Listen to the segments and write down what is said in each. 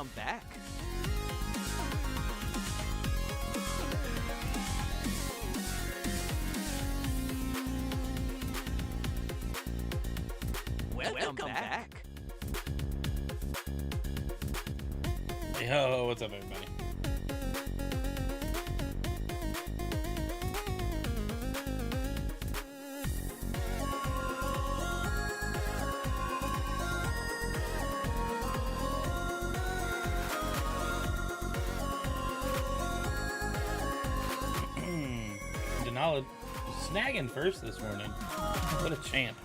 Welcome back. Welcome back. Yo, what's up, everybody? Denali snagging first this morning. What a champ.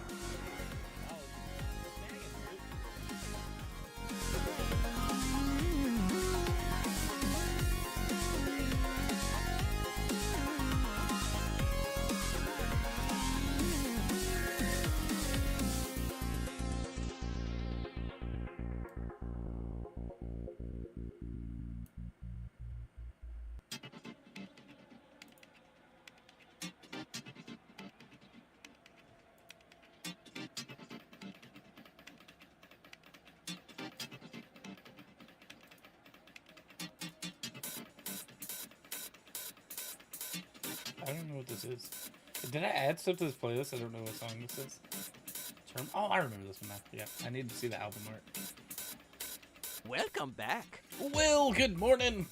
I don't know what this is. Did I add stuff to this playlist? I don't know what song this is. Oh, I remember this one now. Yeah, I need to see the album art. Welcome back. Will, good morning.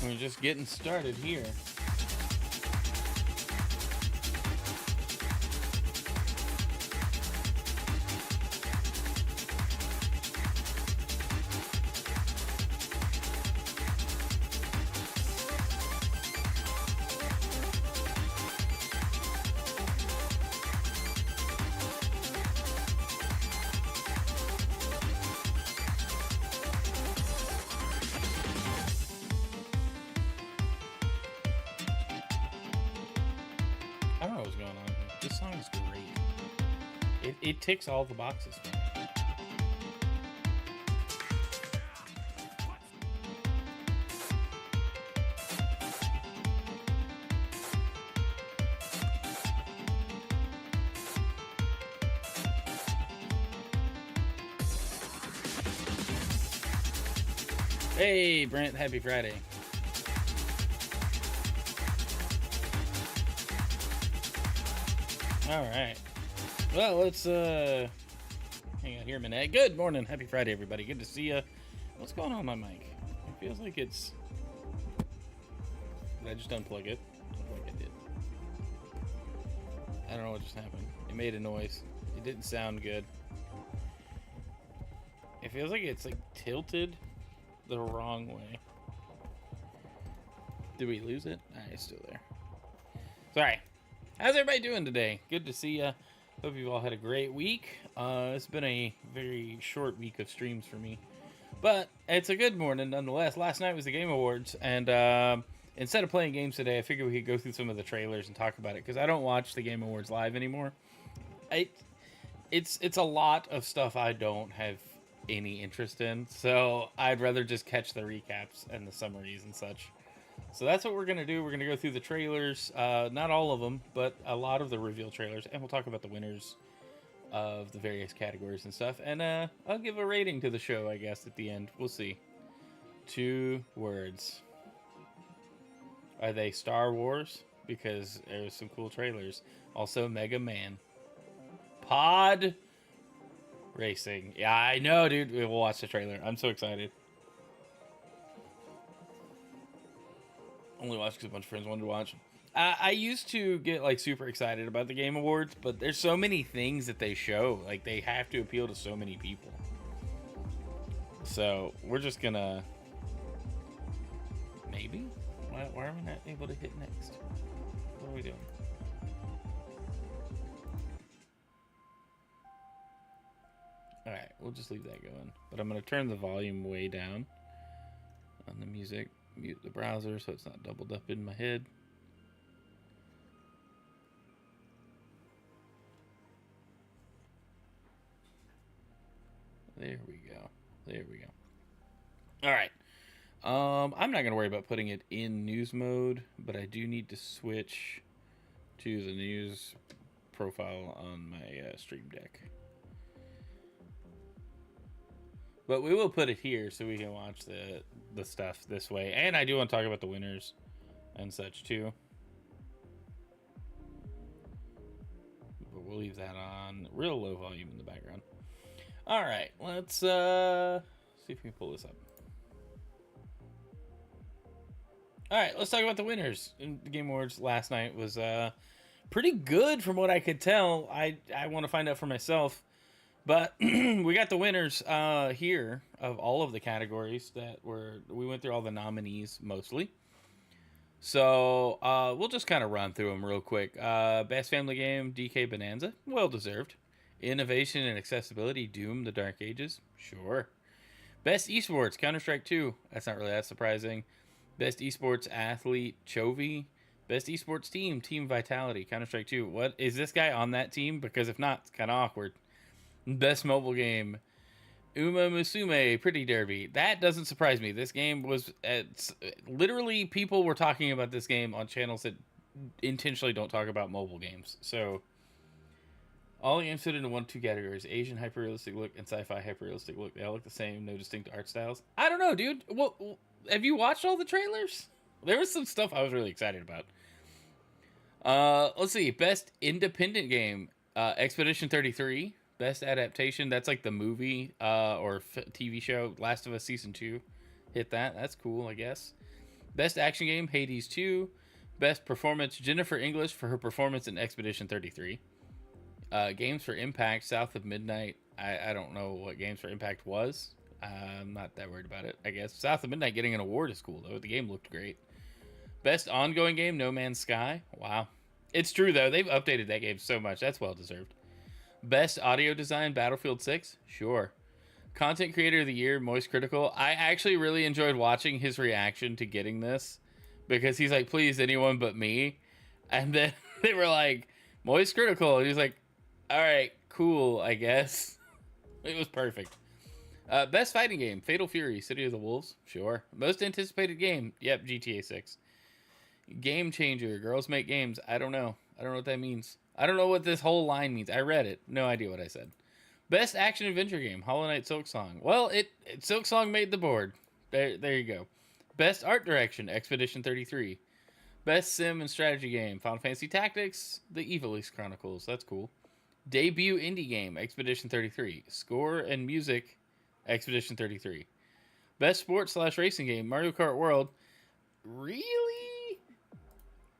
We're just getting started here. I don't know what's going on here. This song is great. It ticks all the boxes for me. Hey, Brent, happy Friday. All right. Well, let's hang on here a minute. Good morning. Happy Friday, everybody. Good to see you. What's going on with my mic? It feels like it's... Did I just unplug it? I don't think I did. I don't know what just happened. It made a noise. It didn't sound good. It feels like it's like tilted the wrong way. Did we lose it? Nah, it's still there. Sorry. How's everybody doing today? Good to see you. Hope you've all had a great week. It's been a very short week of streams for me, but it's a good morning nonetheless. Last night was the Game Awards, and instead of playing games today, I figured we could go through some of the trailers and talk about it, because I don't watch the Game Awards live anymore. It's a lot of stuff I don't have any interest in, so I'd rather just catch the recaps and the summaries and such. So that's what we're going to do. We're going to go through the trailers, not all of them, but a lot of the reveal trailers, and we'll talk about the winners of the various categories and stuff, and I'll give a rating to the show, I guess, at the end. We'll see. 2 words. Are they Star Wars? Because there's some cool trailers. Also, Mega Man. Pod Racing. Yeah, I know, dude. We'll watch the trailer. I'm so excited. Only watched because a bunch of friends wanted to watch. I used to get like super excited about the Game Awards, but there's so many things that they show. Like, they have to appeal to so many people. So we're just gonna maybe. Why are we not able to hit next? What are we doing? All right, we'll just leave that going. But I'm gonna turn the volume way down on the music. Mute the browser so it's not doubled up in my head. There we go. There we go. All right. I'm not going to worry about putting it in news mode, but I do need to switch to the news profile on my Stream Deck. But we will put it here so we can watch the stuff this way. And I do want to talk about the winners and such too. But we'll leave that on real low volume in the background. All right, let's see if we can pull this up. All right, let's talk about the winners. The Game Awards last night was pretty good from what I could tell. I want to find out for myself. But we got the winners here of all of the categories we went through all the nominees mostly. So we'll just kind of run through them real quick. Best Family Game, DK Bonanza, well deserved. Innovation and Accessibility, Doom, The Dark Ages, sure. Best Esports, Counter-Strike 2, that's not really that surprising. Best Esports Athlete, Chovy. Best Esports Team, Team Vitality, Counter-Strike 2. What, is this guy on that team? Because if not, it's kind of awkward. Best Mobile Game, Uma Musume, Pretty Derby. That doesn't surprise me. This game was... literally, people were talking about this game on channels that intentionally don't talk about mobile games. So, all the games fit into 1-2 categories. Asian hyper-realistic look and sci-fi hyper-realistic look. They all look the same, no distinct art styles. I don't know, dude. Well, have you watched all the trailers? There was some stuff I was really excited about. Let's see. Best Independent Game, Expedition 33. Best Adaptation, that's like the movie or TV show, Last of Us Season 2. Hit that. That's cool, I guess. Best Action Game, Hades 2. Best Performance, Jennifer English for her performance in Expedition 33. Games for Impact, South of Midnight. I don't know what Games for Impact was. I'm not that worried about it, I guess. South of Midnight getting an award is cool, though. The game looked great. Best Ongoing Game, No Man's Sky. Wow. It's true, though. They've updated that game so much. That's well-deserved. Best Audio Design, Battlefield 6. Sure. Content Creator of the Year, Moist Critical. I actually really enjoyed watching his reaction to getting this. Because he's like, please, anyone but me. And then they were like, Moist Critical. And he's like, all right, cool, I guess. It was perfect. Best Fighting Game, Fatal Fury, City of the Wolves. Sure. Most Anticipated Game. Yep, GTA 6. Game Changer, Girls Make Games. I don't know. I don't know what that means. I don't know what this whole line means. I read it. No idea what I said. Best Action Adventure Game, Hollow Knight Silksong. Well, Silksong made the board. There you go. Best Art Direction, Expedition 33. Best Sim and Strategy Game, Final Fantasy Tactics, The Evil East Chronicles. That's cool. Debut Indie Game, Expedition 33. Score and Music, Expedition 33. Best Sports/Racing Game, Mario Kart World. Really?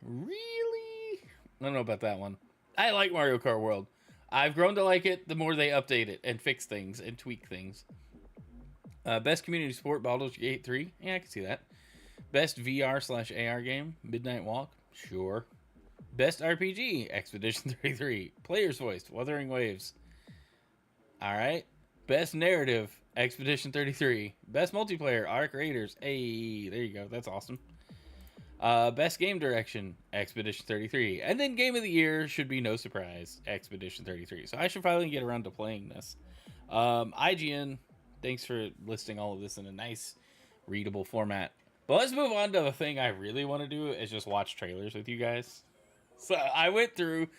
I don't know about that one. I like Mario Kart World. I've grown to like it the more they update it and fix things and tweak things. Best Community Sport, Baldur's Gate 3. Yeah, I can see that. Best VR/AR Game, Midnight Walk. Sure. Best RPG, Expedition 33. Player's Voice, Wuthering Waves. Alright. Best Narrative, Expedition 33. Best Multiplayer, Arc Raiders. Hey, there you go. That's awesome. Best Game Direction, Expedition 33. And then Game of the Year should be no surprise, Expedition 33. So I should finally get around to playing this. IGN, thanks for listing all of this in a nice, readable format. But let's move on to the thing I really want to do is just watch trailers with you guys. So I went through,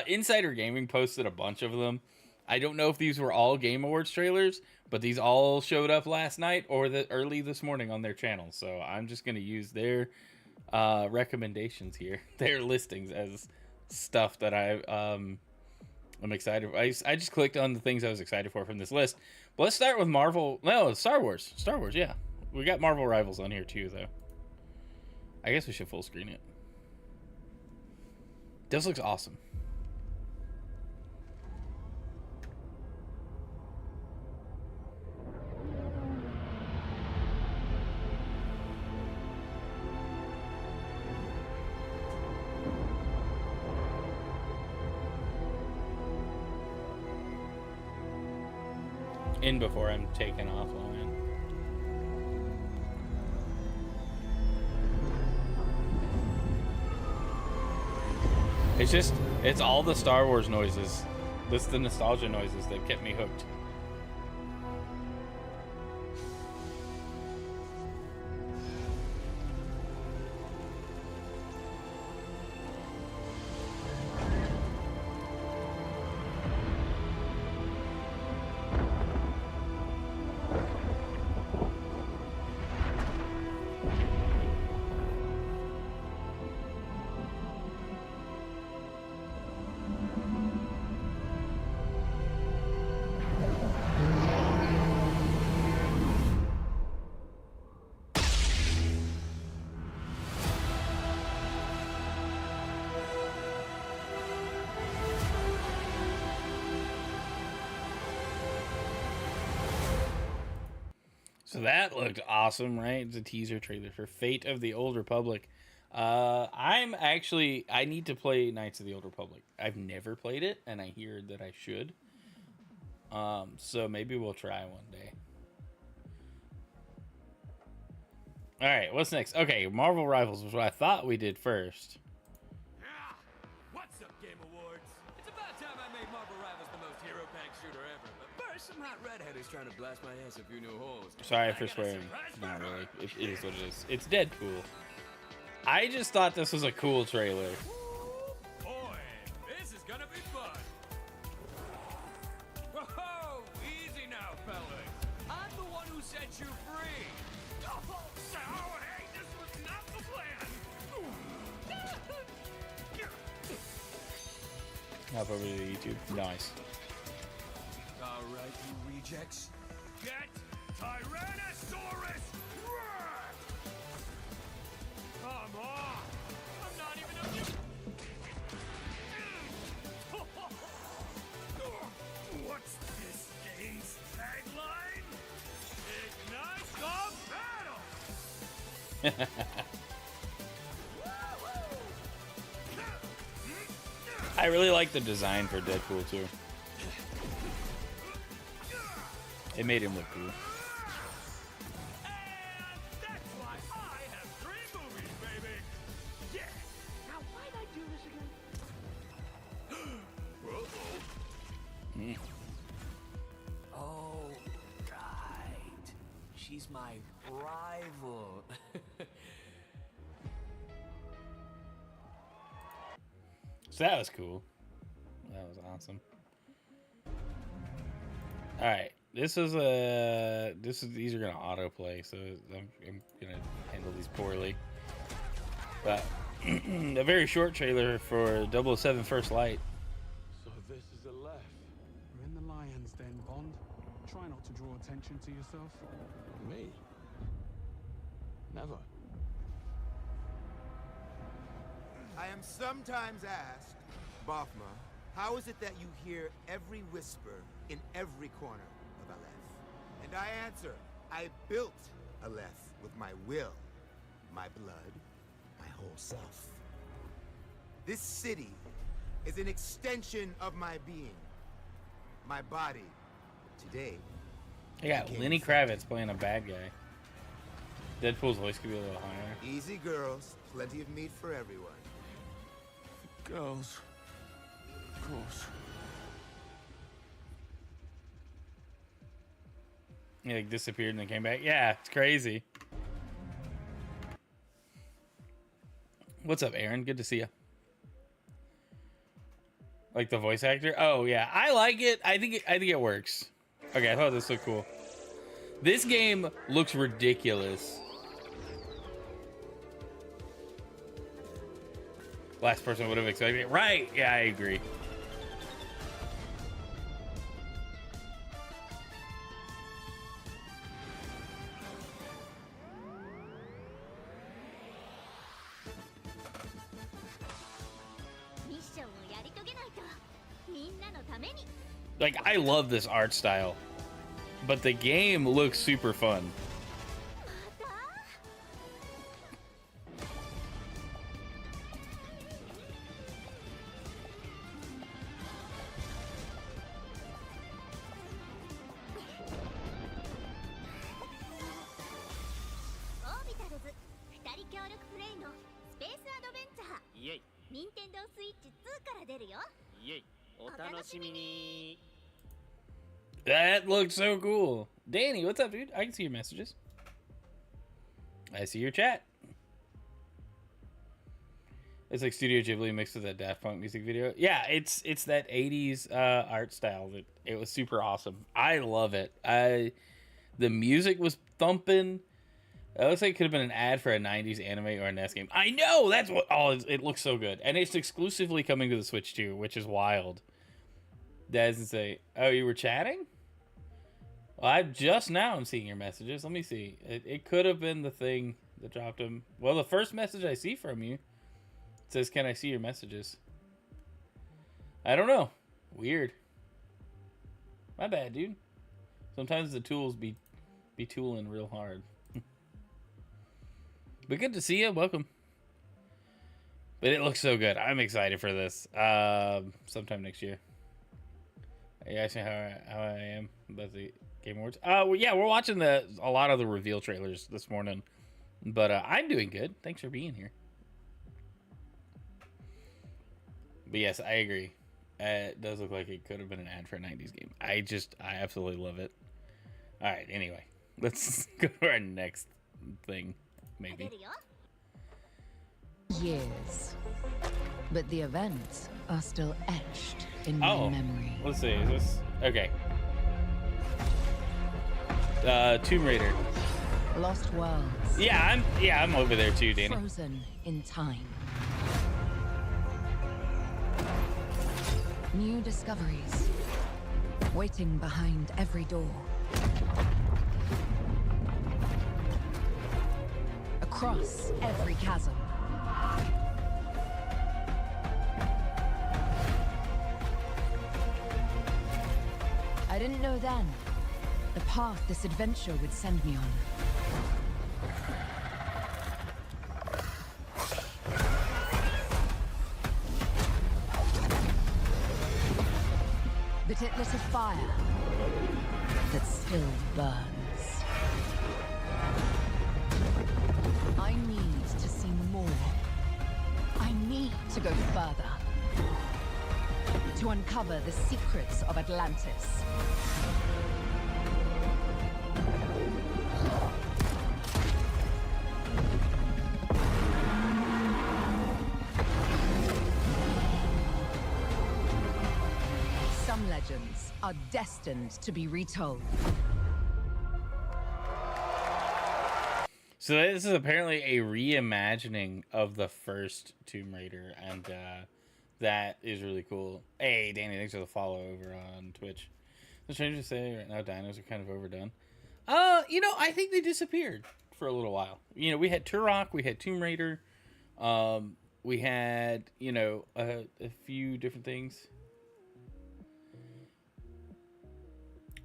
Insider Gaming posted a bunch of them. I don't know if these were all Game Awards trailers, but these all showed up last night or early this morning on their channel. So I'm just going to use their recommendations here, their listings as stuff that I'm excited for. I just clicked on the things I was excited for from this list. But let's start with Star Wars, yeah. We got Marvel Rivals on here too, though. I guess we should full screen it. This looks awesome. In before I'm taken offline. It's all the Star Wars noises. This is the nostalgia noises that kept me hooked. So that looked awesome, right? It's a teaser trailer for Fate of the Old Republic. I need to play Knights of the Old Republic. I've never played it, and I hear that I should. So maybe we'll try one day. All right, what's next? Okay, Marvel Rivals was what I thought we did first. Yeah. What's up, Game Awards? It's about time I made Marvel Rivals the most hero-packed shooter ever. But first, some hot redhead is trying to blast my ass a few new holes. Sorry for swearing. Not really. It is what it is. It's Deadpool. I just thought this was a cool trailer. Boy, this is gonna be fun. Whoa, easy now, fellas. I'm the one who set you free. Oh, hey, this was not the plan. Hop over to YouTube. Nice. All right, you rejects. Get Tyrannosaurus Rex! Come on! I'm not even a... What's this game's tagline? Ignite the battle! I really like the design for Deadpool too. It made him look cool. And that's why I have 3 movies, baby! Yeah! Now, why'd I do this again? Oh, right. She's my rival. So that was cool. That was awesome. All right, these are gonna autoplay, so I'm gonna handle these poorly. But a very short trailer for 007 First Light. So this is a left. We're in the lion's den, Bond. Try not to draw attention to yourself. Me? Never. I am sometimes asked, Bafma, how is it that you hear every whisper in every corner of Aleph? And I answer, I built Aleph with my will, my blood, my whole self. This city is an extension of my being, my body. Today, I got Lenny Kravitz playing a bad guy. Deadpool's voice could be a little higher. easy girls, plenty of meat for everyone. Girls. Of course. He like disappeared and then came back. Yeah, it's crazy. What's up, Aaron? Good to see you. Like the voice actor? Oh yeah, I like it. I think it works. Okay, I thought this looked cool. This game looks ridiculous. Last person would have expected it. Right? Yeah, I agree. Like, I love this art style, but the game looks super fun. That looks so cool. Danny, what's up, dude? I can see your messages. I see your chat. It's like Studio Ghibli mixed with that Daft Punk music video. Yeah, it's that 80s art style that it was super awesome. I love it. The music was thumping. It looks like it could have been an ad for a 90s anime or a NES game. I know! That's what... Oh, it looks so good. And it's exclusively coming to the Switch, too, which is wild. That doesn't say... Oh, you were chatting? Well, I'm seeing your messages. Let me see. It could have been the thing that dropped them. Well, the first message I see from you says, "Can I see your messages?" I don't know. Weird. My bad, dude. Sometimes the tools be Be tooling real hard. But good to see you. Welcome. But it looks so good. I'm excited for this. Sometime next year. You guys know how I am about the Game Awards? Well, yeah, we're watching a lot of the reveal trailers this morning. But I'm doing good. Thanks for being here. But yes, I agree. It does look like it could have been an ad for a 90s game. I absolutely love it. All right, anyway. Let's go to our next thing, maybe. Years. But the events are still etched in my memory. Let's see. Is this... Okay. Tomb Raider. Lost Worlds. Yeah, I'm over there too, Danny. Frozen in time. New discoveries. Waiting behind every door. Across every chasm. I didn't know then the path this adventure would send me on. But it lit a fire that still burns. I need to see more. I need to go further. To uncover the secrets of Atlantis. Some legends are destined to be retold. So this is apparently a reimagining of the first Tomb Raider, and that is really cool. Hey, Danny, thanks for the follow over on Twitch. It's strange to say right now dinos are kind of overdone. I think they disappeared for a little while. We had Turok, we had Tomb Raider, we had, a few different things.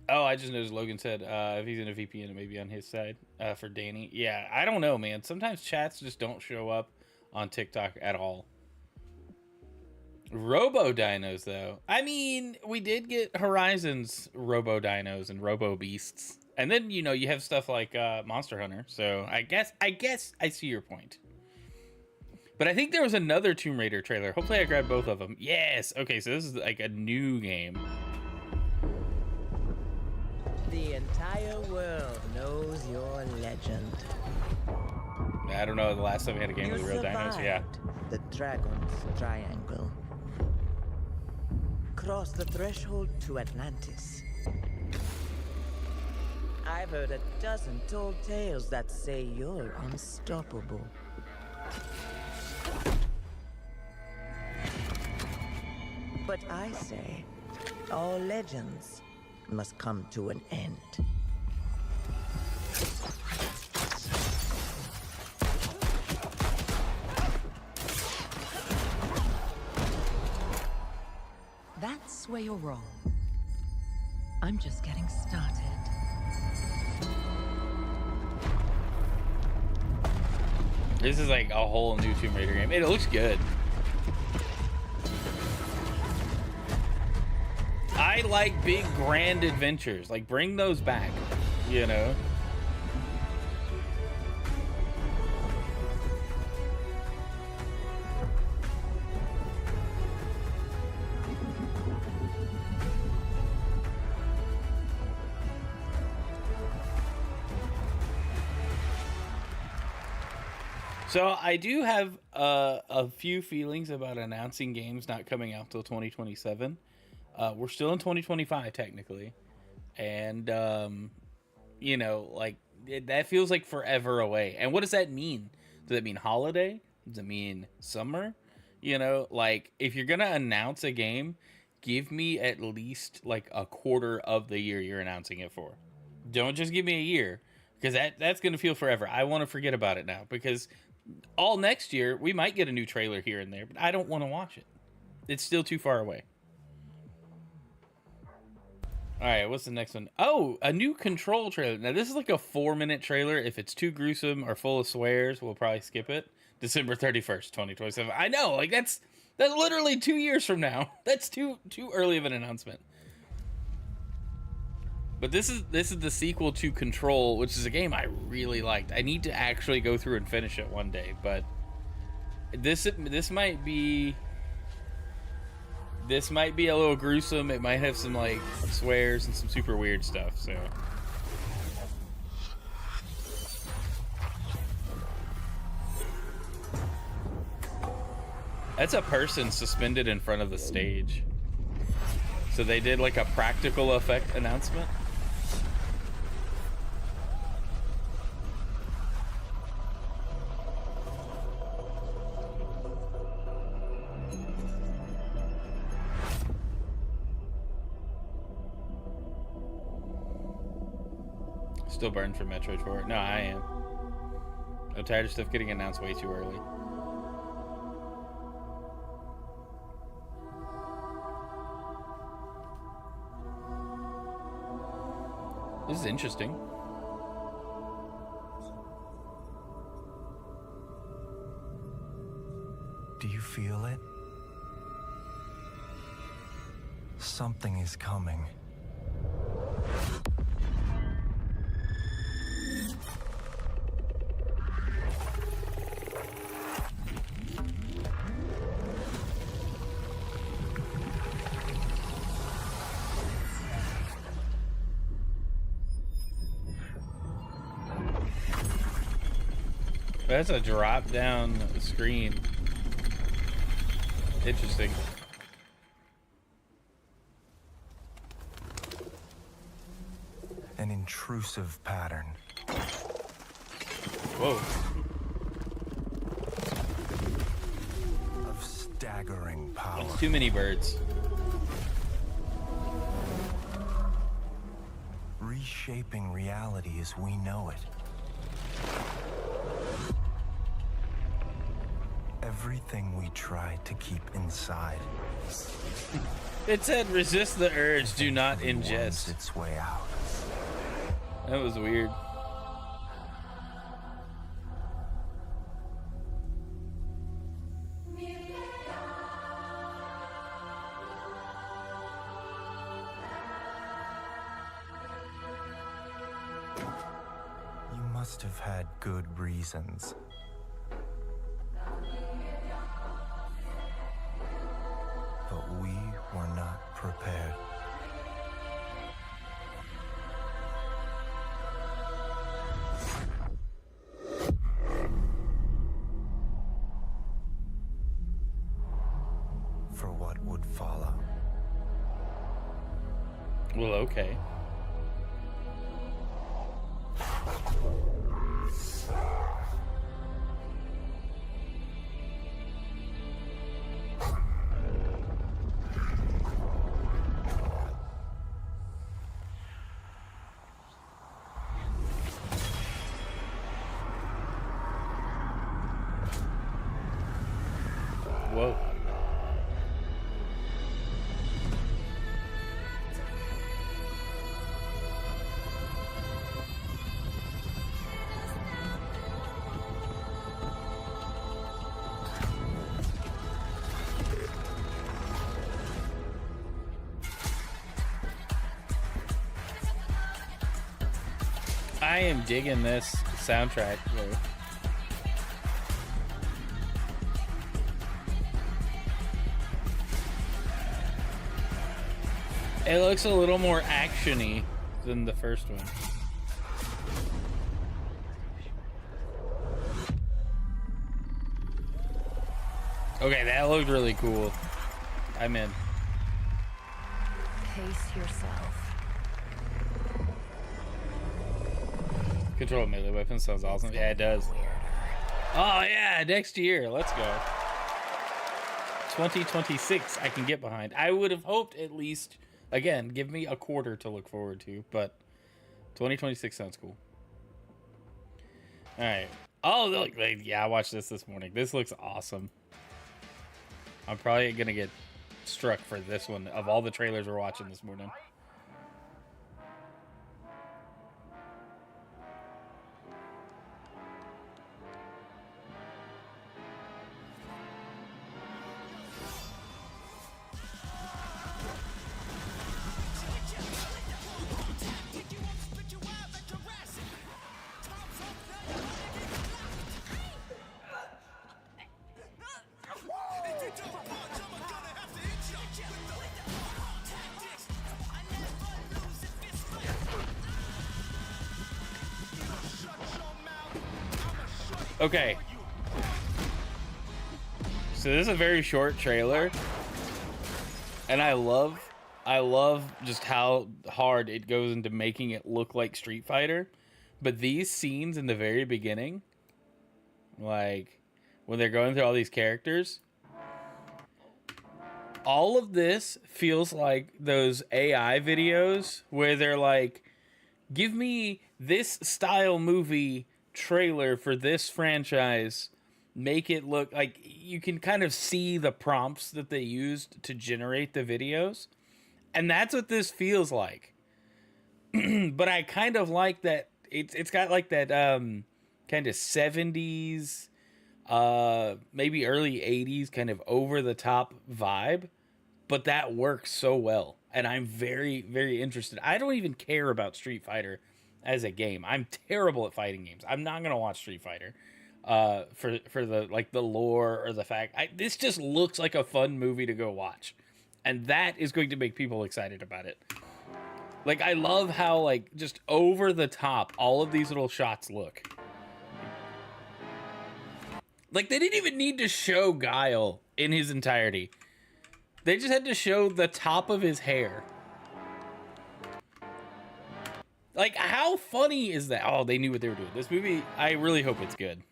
Oh, I just noticed Logan said if he's in a VPN, it may be on his side for Danny. Yeah, I don't know, man. Sometimes chats just don't show up on TikTok at all. Robo Dinos, though. I mean, we did get Horizon's Robo Dinos and Robo Beasts. And then, you have stuff like Monster Hunter. So I guess I see your point. But I think there was another Tomb Raider trailer. Hopefully I grabbed both of them. Yes. Okay, so this is like a new game. The entire world knows your legend. I don't know the last time we had a game with real dinos. Yeah. The Dragon's Triangle. Cross the threshold to Atlantis. I've heard a dozen told tales that say you're unstoppable. But I say, all legends must come to an end. That's where you're wrong. I'm just getting started. This is like a whole new Tomb Raider game. It looks good. I like big, grand adventures. Like, bring those back, So I do have a few feelings about announcing games not coming out till 2027. We're still in 2025 technically, and that feels like forever away. And what does that mean? Does it mean holiday? Does it mean summer? If you're gonna announce a game, give me at least like a quarter of the year you're announcing it for. Don't just give me a year, because that's gonna feel forever. I want to forget about it now, because all next year we might get a new trailer here and there, but I don't want to watch it. It's still too far away. All right, what's the next one? Oh, a new Control trailer. Now, this is like a 4-minute trailer. If it's too gruesome or full of swears, we'll probably skip it. December 31st, 2027. I know, like that's literally 2 years from now. That's too early of an announcement. But this is the sequel to Control, which is a game I really liked. I need to actually go through and finish it one day, but this might be a little gruesome. It might have some like swears and some super weird stuff, so that's a person suspended in front of the stage. So they did like a practical effect announcement. Still burned from Metroid 4. No, I am. I'm tired of stuff getting announced way too early. This is interesting. Do you feel it? Something is coming. That's a drop down screen. Interesting. An intrusive pattern. Whoa. Of staggering power. That's too many birds. Reshaping reality as we know it. Everything we try to keep inside. It said resist the urge, do not ingest. Its way out. That was weird. You must have had good reasons. But we were not prepared. For what would follow. Well, okay. Whoa. I am digging this soundtrack, though. It looks a little more action-y than the first one. Okay, that looked really cool. I'm in. Pace yourself. Control melee weapon sounds awesome. Yeah, it does. Oh yeah, next year. Let's go. 2026 I can get behind. I would have hoped at least, again, give me a quarter to look forward to, but 2026 sounds cool. All right. Oh, look, yeah, I watched this morning. This looks awesome. I'm probably going to get struck for this one of all the trailers we're watching this morning. Okay. So this is a very short trailer. And I love just how hard it goes into making it look like Street Fighter. But these scenes in the very beginning, like when they're going through all these characters, all of this feels like those AI videos where they're like, give me this style movie trailer for this franchise, make it look like you can kind of see the prompts that they used to generate the videos. And that's what this feels like. But I kind of like that it's got like that kind of 70s, maybe early 80s kind of over the top vibe, but that works so well. And I'm very, very interested. I don't even care about Street Fighter as a game. I'm terrible at fighting games. I'm not gonna watch Street Fighter for the like the lore or the fact. This just looks like a fun movie to go watch, and that is going to make people excited about it. Like, I love how like just over the top all of these little shots look. Like, they didn't even need to show Guile in his entirety. They just had to show the top of his hair. Like, how funny is that? Oh, they knew what they were doing. This movie, I really hope it's good.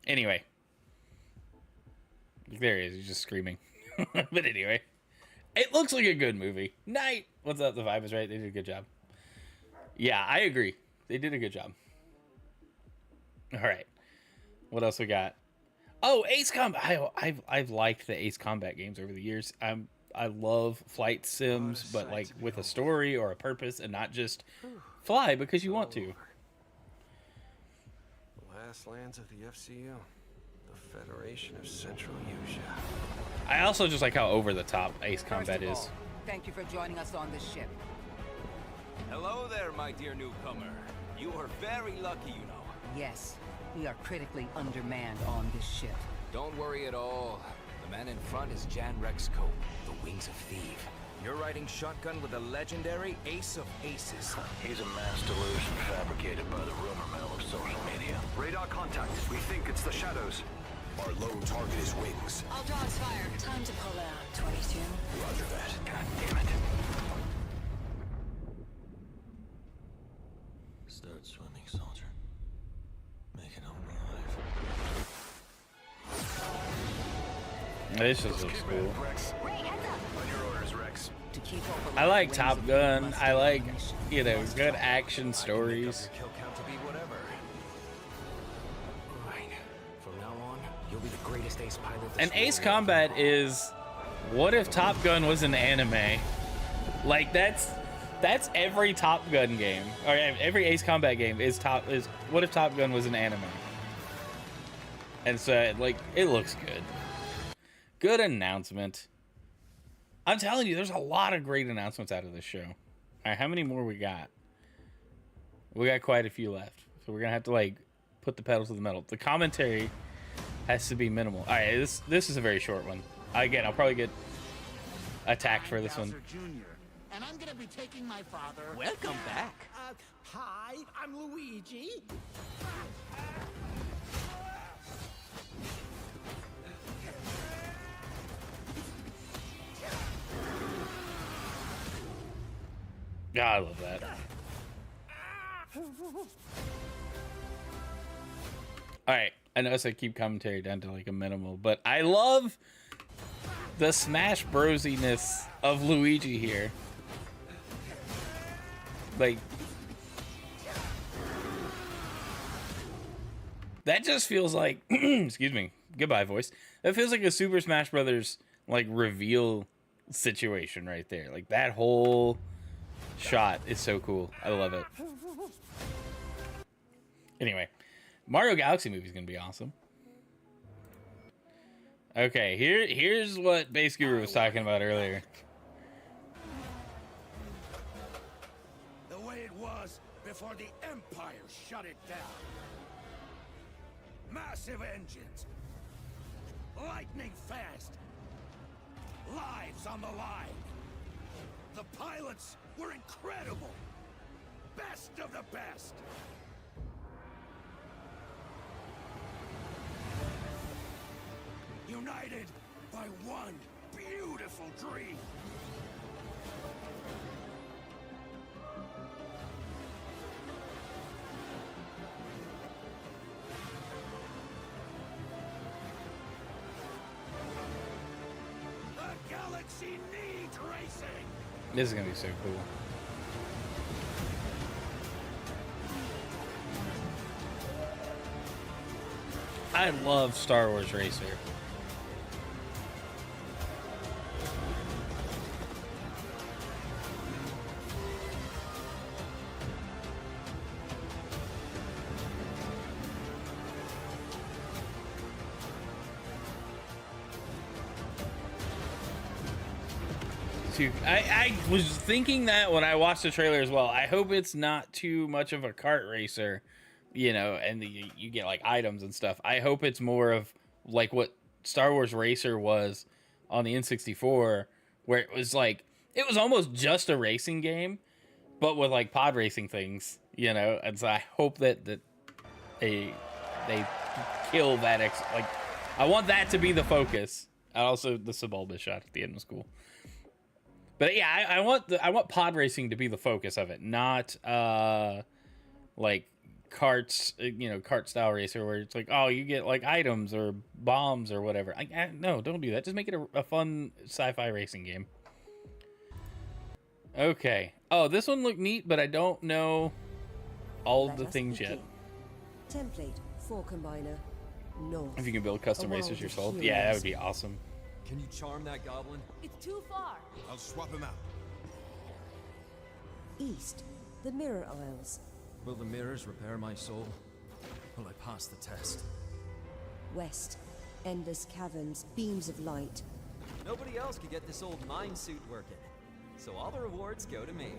Anyway. There he is. He's just screaming. But anyway. It looks like a good movie. Night. What's up? The vibe is right. They did a good job. Yeah, I agree. They did a good job. All right. What else we got? Oh, Ace Combat. I've liked the Ace Combat games over the years. I love flight sims, but like with a story or a purpose, and not just fly because you want to. Last lands of the FCU, the Federation of Central Asia. I also just like how over the top Ace Combat is. Thank you for joining us on this ship. Hello there, my dear newcomer. You are very lucky, you know. Yes, we are critically undermanned on this ship. Don't worry at all. The man in front is Jan Rexco, the Wings of Thief. You're riding shotgun with the legendary Ace of Aces. He's a mass delusion fabricated by the rumor mill of social media. Radar contact. We think it's the shadows. Our lone target is Wings. All dogs fire. Time to pull out, 22. Roger that. God damn it. Start swimming, soldier. Make it home alive. This just looks cool. On your orders, Rex. I like Top Gun. I like, you know, good action stories. And Ace Combat is, what if Top Gun was an anime? Like, that's every Top Gun game, or every Ace Combat game is what if Top Gun was an anime? And so, like, it looks good. Good announcement. I'm telling you, there's a lot of great announcements out of this show. All right, how many more we got? We got quite a few left, so we're gonna have to like put the pedal to the metal. The commentary has to be minimal. All right, this is a very short one. Again, I'll probably get attacked for this one. And I'm gonna be taking my father. Welcome back. Hi, I'm Luigi. Yeah, I love that. All right, I notice I keep commentary down to like a minimal, but I love the Smash Brosiness of Luigi here. Like, that just feels like, excuse me, goodbye voice. That feels like a Super Smash Brothers like reveal situation right there. Like that whole shot is so cool. I love it. Anyway, Mario Galaxy movie is gonna be awesome. Okay, here's what Base Guru was talking about earlier. The way it was before the Empire shut it down. Massive engines. Lightning fast. Lives on the line. The pilots were incredible. Best of the best. divided by one beautiful dream. The galaxy needs racing. This is gonna be so cool. I love Star Wars Racer. I was thinking that when I watched the trailer as well. I hope it's not too much of a kart racer, you know, and you get like items and stuff. I hope it's more of like what Star Wars Racer was on the N64, where it was like, it was almost just a racing game, but with like pod racing things, you know. And so I hope that they kill that like, I want that to be the focus. Also, the Sebulba shot at the end was cool. But yeah, I want pod racing to be the focus of it, not like carts, you know, kart style racer where it's like, oh, you get like items or bombs or whatever. No, don't do that. Just make it a fun sci-fi racing game. Okay. Oh, this one looked neat, but I don't know all the things yet. Template 4 combiner. North. If you can build custom racers yourself, yeah, that would be awesome. Can you charm that goblin? It's too far. I'll swap him out. East, the Mirror Isles. Will the mirrors repair my soul? Will I pass the test? West, endless caverns, beams of light. Nobody else could get this old mine suit working, so all the rewards go to me.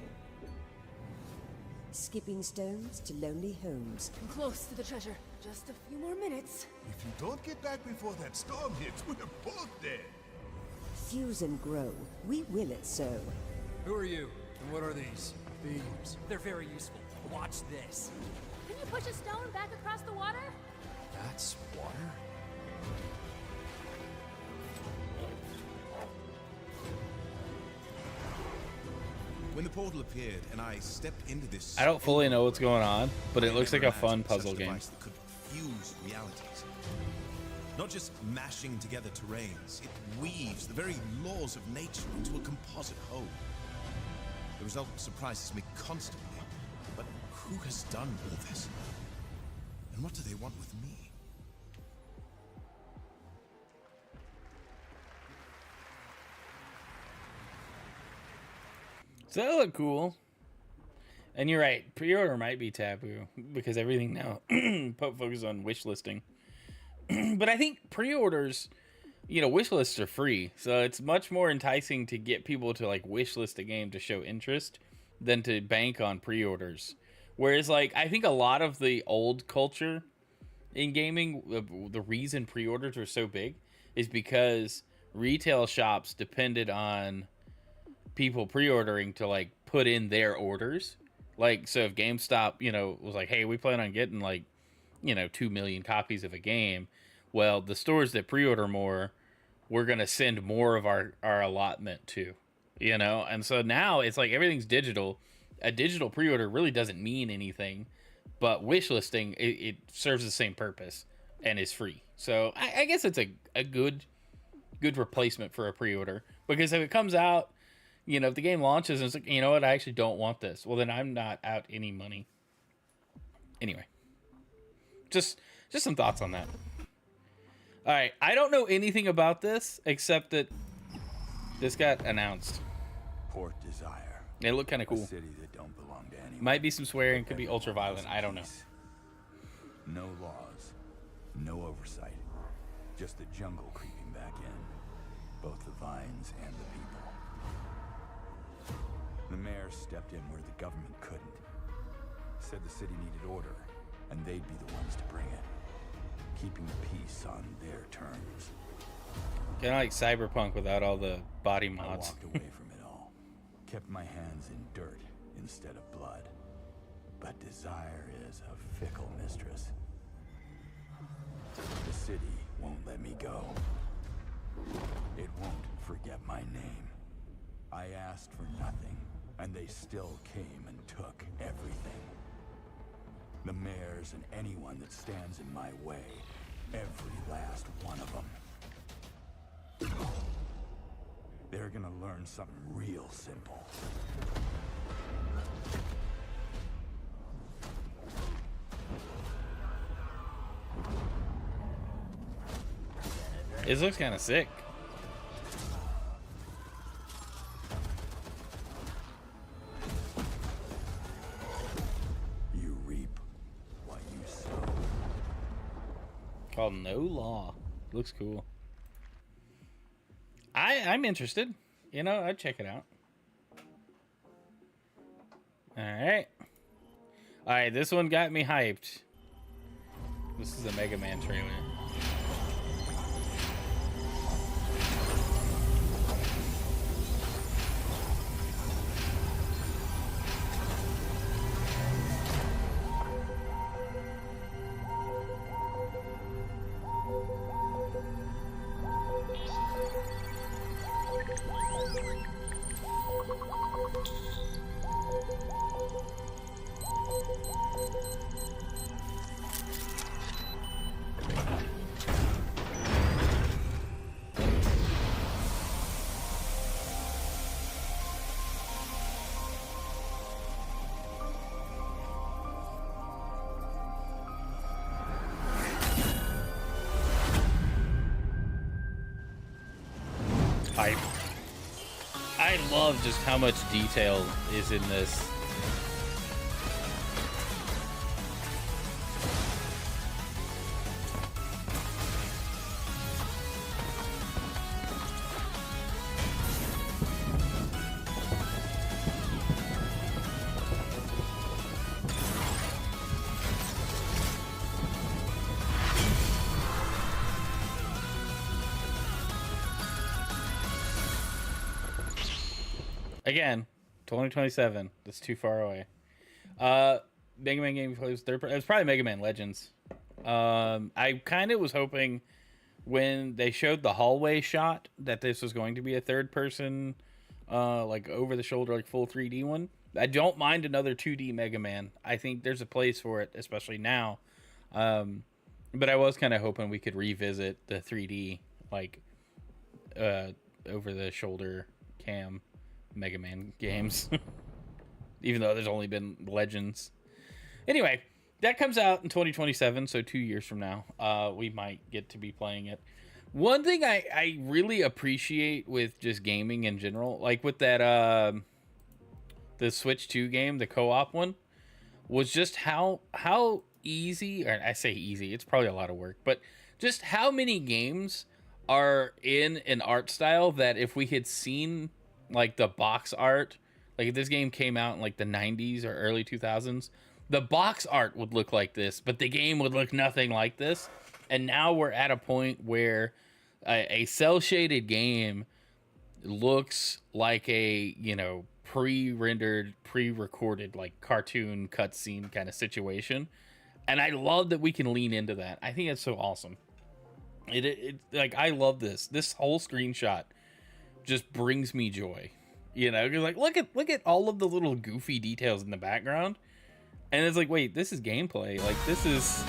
Skipping stones to lonely homes. I'm close to the treasure. Just a few more minutes. If you don't get back before that storm hits, we're both dead. Fuse and grow. We will it so. Who are you? And what are these? Beams. They're very useful. Watch this. Can you push a stone back across the water? That's water? When the portal appeared and I stepped into this, I don't fully know what's going on, but it looks like a fun puzzle game. That could fuse realities. Not just mashing together terrains, it weaves the very laws of nature into a composite whole. The result surprises me constantly. But who has done all this? And what do they want with me? So that looked cool. And you're right, pre-order might be taboo because everything now focuses on wish listing. But I think pre-orders, you know, wish lists are free, so it's much more enticing to get people to like wish list a game to show interest than to bank on pre-orders. Whereas, like, I think a lot of the old culture in gaming, the reason pre-orders were so big is because retail shops depended on people pre-ordering to like put in their orders. Like, so if GameStop, you know, was like, hey, we plan on getting like, you know, 2 million copies of a game. Well, the stores that pre-order more, we're going to send more of our allotment to, you know? And so now it's like everything's digital. A digital pre-order really doesn't mean anything, but wish listing, it serves the same purpose and is free. So I guess it's a good replacement for a pre-order, because if it comes out, you know, if the game launches and it's like, you know what, I actually don't want this, well, then I'm not out any money. Anyway, just some thoughts on that. All right, I don't know anything about this except that this got announced. Port Desire. It looked kind of cool. A city that don't belong to anyone. Might be some swearing, could be ultra violent. I don't know. No laws, no oversight, just the jungle creeping back in, both the vines and the people. The mayor stepped in where the government couldn't. Said the city needed order, and they'd be the ones to bring it. Keeping the peace on their terms. Kind of like Cyberpunk without all the body I mods. walked away from it all. Kept my hands in dirt instead of blood. But desire is a fickle mistress. The city won't let me go. It won't forget my name. I asked for nothing, and they still came and took everything. The mayors and anyone that stands in my way, every last one of them. They're gonna learn something real simple. This looks kind of sick. You reap what you sow. Called No Law. Looks cool. I'm interested. You know, I'd check it out. Alright. Alright, this one got me hyped. This is a Mega Man trailer. I love just how much detail is in this. Again, 2027. That's too far away. Mega Man game plays third person. It was probably Mega Man Legends. I kind of was hoping when they showed the hallway shot that this was going to be a third person, like over the shoulder, like full 3D one. I don't mind another 2D Mega Man. I think there's a place for it, especially now. But I was kind of hoping we could revisit the 3D, like, over the shoulder cam Mega Man games. Even though there's only been Legends. Anyway, that comes out in 2027, so 2 years from now, we might get to be playing it. One thing I really appreciate with just gaming in general, like with that the Switch 2 game, the co-op one, was just how easy, or I say easy, it's probably a lot of work, but just how many games are in an art style that if we had seen like the box art, like if this game came out in like the 90s or early 2000s, the box art would look like this, but the game would look nothing like this. And now we're at a point where a cel-shaded game looks like a, you know, pre-rendered, pre-recorded, like cartoon cutscene kind of situation. And I love that we can lean into that. I think it's so awesome. It like, I love this. This whole screenshot just brings me joy, you know, because like look at all of the little goofy details in the background, and it's like, wait, this is gameplay. Like, this is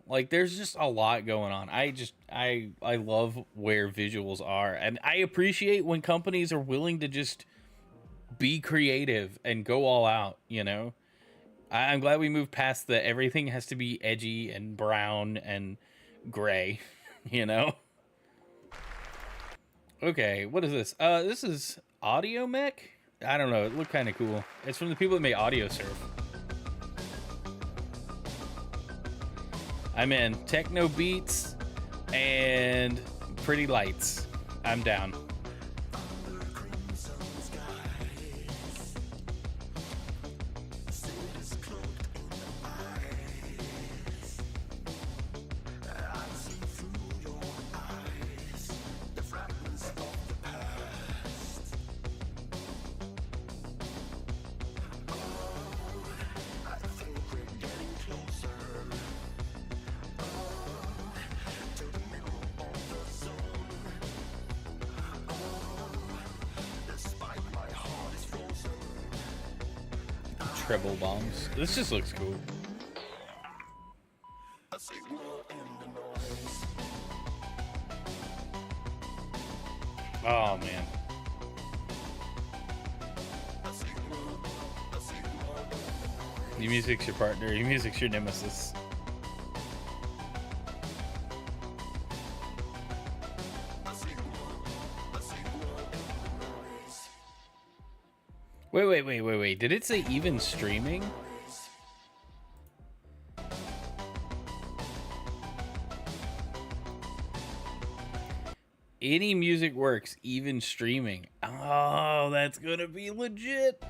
like, there's just a lot going on. I love where visuals are, and I appreciate when companies are willing to just be creative and go all out, you know. I'm glad we moved past the everything has to be edgy and brown and gray, you know. Okay, what is this? This is Audio Mech? I don't know, it looked kind of cool. It's from the people that made Audio Surf. I'm in. Techno beats and pretty lights. I'm down. Cribble bombs. This just looks cool. Oh man. Your music's your partner, your music's your nemesis. Wait. Did it say even streaming? Any music works, even streaming. Oh, that's gonna be legit.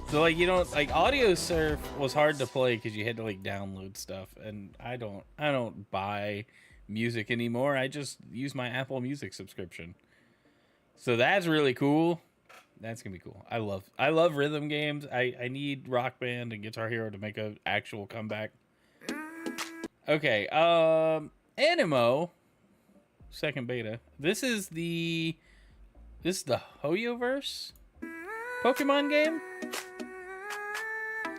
So like you don't like Audio Surf was hard to play because you had to like download stuff, and I don't buy music anymore. I just use my Apple Music subscription. So that's really cool. That's gonna be cool. I love rhythm games. I need Rock Band and Guitar Hero to make an actual comeback. Okay, Animo, second beta. This is the Hoyoverse Pokemon game?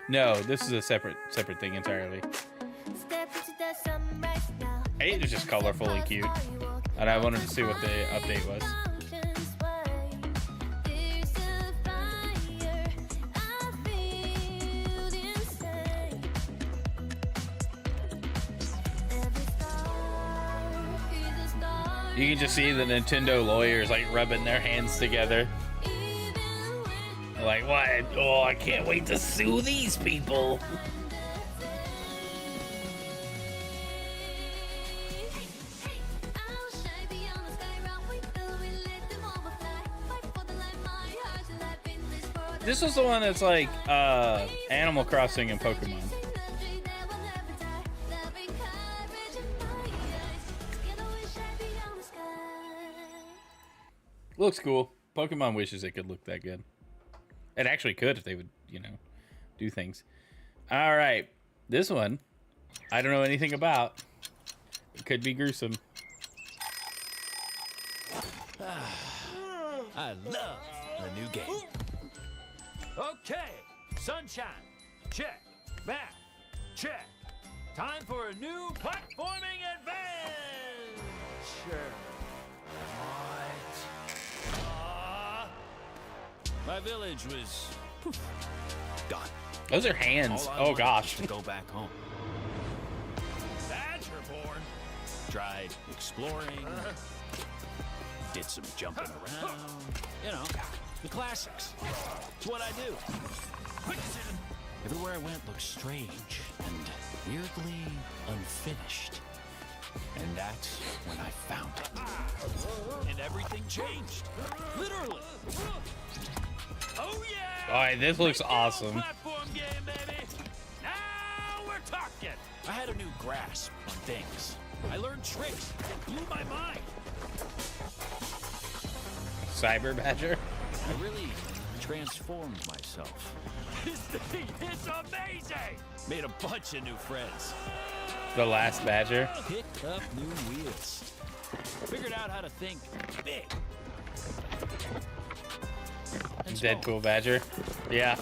No, this is a separate thing entirely. Hey, it's just colorful and cute. And I wanted to see what the update was. You can just see the Nintendo lawyers like rubbing their hands together. Like, what? Oh, I can't wait to sue these people. This was the one that's like Animal Crossing and Pokemon. Looks cool. Pokemon wishes it could look that good. It actually could if they would, you know, do things. All right. This one, I don't know anything about. It could be gruesome. I love a new game. Okay, sunshine, check. Math, check. Time for a new platforming adventure. My village was gone. Those are hands. Oh gosh. To go back home. Badgerborn. Tried exploring. Did some jumping around. You know, the classics. It's what I do. Everywhere I went looked strange and weirdly unfinished. And that's when I found it. And everything changed. Literally. Oh yeah! Alright, this looks awesome. Platform game, baby. Now we're talking. I had a new grasp on things. I learned tricks that blew my mind. Cyber Badger? I really transformed myself. This thing is amazing! Made a bunch of new friends. The last Badger? Picked up new wheels. Figured out how to think big. Deadpool Badger. Yeah.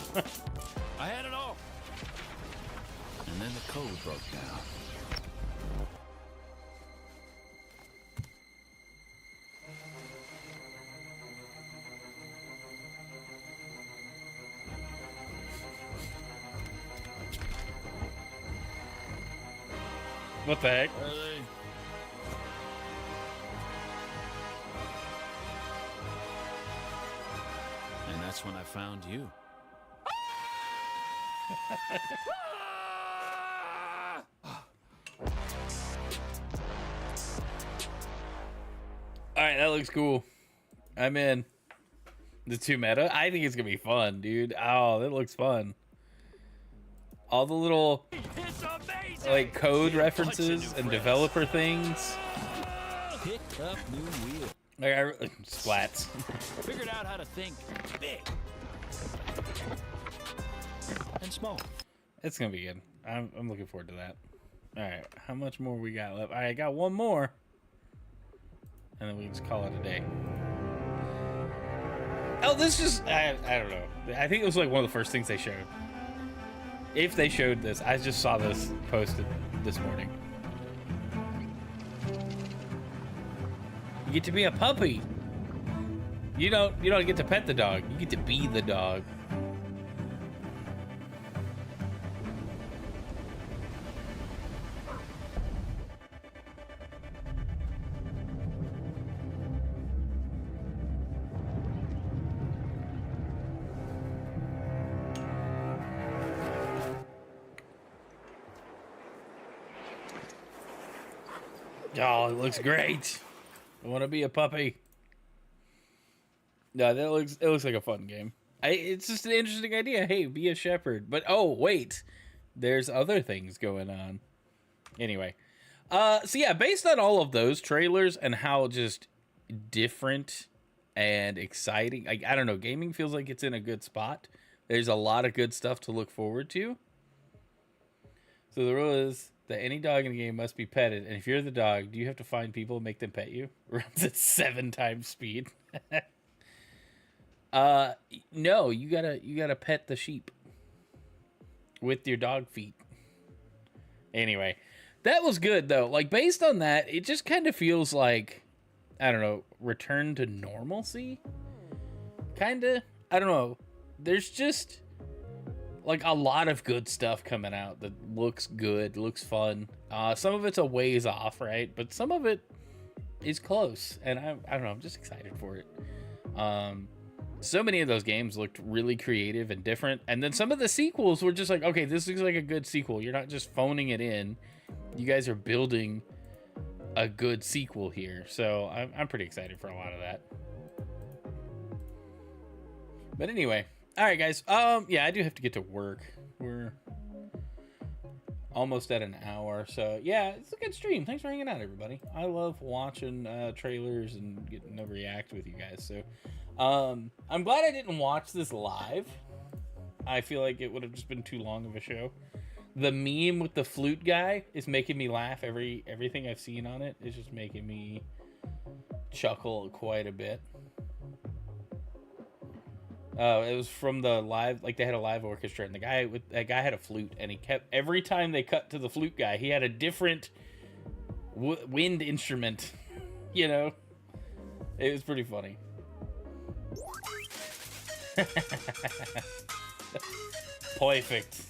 I had it all. And then the code broke down. What the heck? Are they? And that's when I found you. Alright, that looks cool. I'm in. The 2 meta? I think it's gonna be fun, dude. Oh, that looks fun. All the little like code references and developer things. Pick up new wheel. Like splats. Figured out how to think big and small. It's gonna be good. I'm looking forward to that. All right, how much more we got left? I got one more, and then we can just call it a day. Oh, this just, I don't know. I think it was like one of the first things they showed. If they showed this, I just saw this posted this morning. You get to be a puppy. You don't get to pet the dog. You get to be the dog. Oh, it looks great. I want to be a puppy. No, it looks like a fun game. It's just an interesting idea. Hey, be a shepherd. But oh, wait. There's other things going on. Anyway. So yeah, based on all of those trailers and how just different and exciting, I don't know, gaming feels like it's in a good spot. There's a lot of good stuff to look forward to. So the rule is that any dog in the game must be petted, and if you're the dog, do you have to find people and make them pet you? Runs at 7 times speed. No, you gotta pet the sheep with your dog feet. Anyway, that was good though. Like, based on that, it just kind of feels like, I don't know, return to normalcy. Kinda. I don't know. There's just like a lot of good stuff coming out that looks good, looks fun. Some of it's a ways off, right? But some of it is close, and I don't know, I'm just excited for it. So many of those games looked really creative and different, and then some of the sequels were just like, okay, this looks like a good sequel. You're not just phoning it in. You guys are building a good sequel here, so I'm pretty excited for a lot of that. But anyway, all right, guys. Yeah, I do have to get to work. We're almost at an hour, so yeah, it's a good stream. Thanks for hanging out, everybody. I love watching trailers and getting to react with you guys. So, I'm glad I didn't watch this live. I feel like it would have just been too long of a show. The meme with the flute guy is making me laugh. Everything I've seen on it is just making me chuckle quite a bit. It was from the live, like they had a live orchestra, and that guy had a flute, and he kept, every time they cut to the flute guy, he had a different wind instrument, you know? It was pretty funny. Perfect.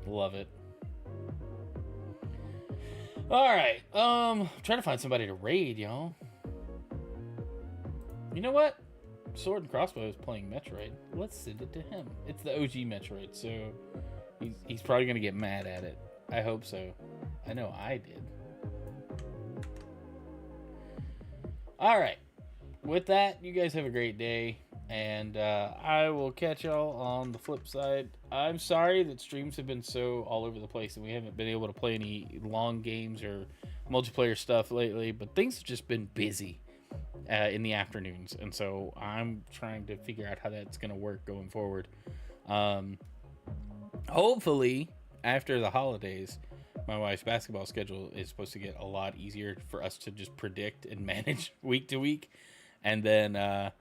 Love it. Alright, trying to find somebody to raid, y'all. You know what? Sword and Crossbow is playing Metroid. Let's send it to him. It's the OG Metroid, so he's probably gonna get mad at it. I hope so. I know I did. Alright. With that, you guys have a great day. And I will catch y'all on the flip side. I'm sorry that streams have been so all over the place and we haven't been able to play any long games or multiplayer stuff lately, but things have just been busy in the afternoons, and so I'm trying to figure out how that's going to work going forward. Hopefully, after the holidays, my wife's basketball schedule is supposed to get a lot easier for us to just predict and manage week to week, and then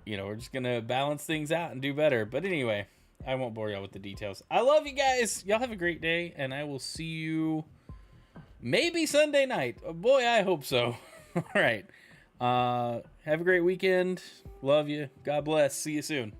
you know, we're just gonna balance things out and do better. But anyway, I won't bore y'all with the degdetails. I love you guys. Y'all have a great day, and I will see you maybe Sunday night. Oh, boy, I hope so. All right. Have a great weekend. Love you. God bless. See you soon.